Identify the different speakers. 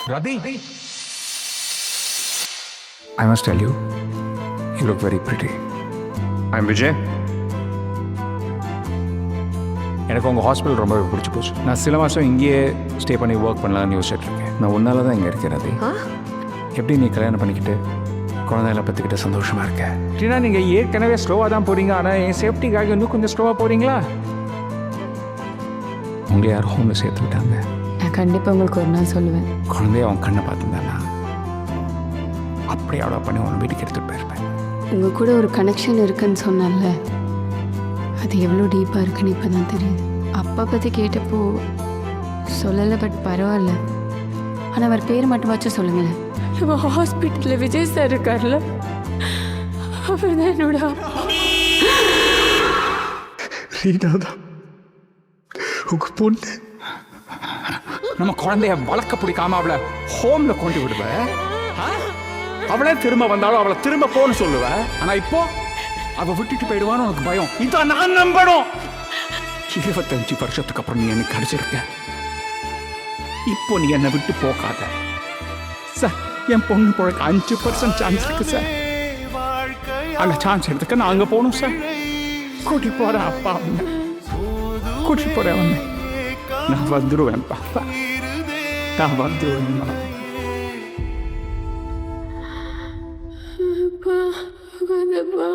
Speaker 1: Radhi,
Speaker 2: I must tell you, you look very pretty.
Speaker 1: I'm Vijay.
Speaker 2: எனக்கு உங்கள் hospital ரொம்பவே பிடிச்சி போச்சு. நான் சில மாதம் இங்கேயே ஸ்டே பண்ணி ஒர்க் பண்ணலாம்னு யோசிச்சுட்டு இருக்கேன். நான் உன்னால தான் இங்கே இருக்கிறது. எப்படி நீ கல்யாணம் பண்ணிக்கிட்டு குழந்தைகளை பற்றிக்கிட்ட சந்தோஷமாக இருக்கேன். அப்படின்னா நீங்கள் ஏற்கனவே ஸ்லோவாக தான் போகிறீங்க, ஆனால் என் சேஃப்டிக்காக இன்னும் கொஞ்சம் ஸ்லோவாக போகிறீங்களா? உங்களை யார் ஹோமில் சேர்த்து விட்டாங்க?
Speaker 3: நான் கண்டிப்பாக உங்களுக்கு ஒரு நாள் சொல்லுவேன்.
Speaker 2: குழந்தைய அவன் கண்ணை பார்த்துருந்தானா அப்படியே அவ்வளோ பண்ணி உன் வீட்டுக்கு எடுத்துகிட்டு போயிருப்பேன்.
Speaker 3: உங்கள் கூட ஒரு கனெக்ஷன் இருக்குன்னு சொன்னால அது எவ்வளோ டீப்பாக இருக்குன்னு இப்போ தான் தெரியுது. அப்பா பற்றி கேட்டப்போ சொல்லலை, பட் பரவாயில்ல. ஆனால் அவர் பேர் மட்டுமாச்சும் சொல்லுங்களேன். நம்ம ஹாஸ்பிட்டலில் விஜய் சார் இருக்கார்ல, அவர் தான் என்னோட அப்பா.
Speaker 2: ரீனாதான் உங்க பொண்ணு. நம்ம குழந்தைய வளர்க்க பிடிக்காம அவளை ஹோம்ல கொண்டு விடுவேன். அவளே திரும்ப வந்தாலும் அவளை திரும்ப போன்னு சொல்லுவேன். ஆனா இப்போ அவ விட்டுட்டு போயிடுவான்னு உனக்கு பயம். இதான் நான் நம்பணும். 25 வருஷத்துக்கு அப்புறம் நீ எனக்கு கிடைச்சிருக்க. இப்போ நீ என்னை விட்டு போகாத சார். என் பொண்ணு போறக்கு 5% சான்ஸ் இருக்கு சார். அந்த சான்ஸ் எடுத்துக்க நான் அங்க போகணும் சார். கூட்டி போறேன் அப்பா, கூட்டி போறேன். நான் வந்துடுவேன் பாப்பா, நான் வந்துடுவேன்.
Speaker 3: அப்பா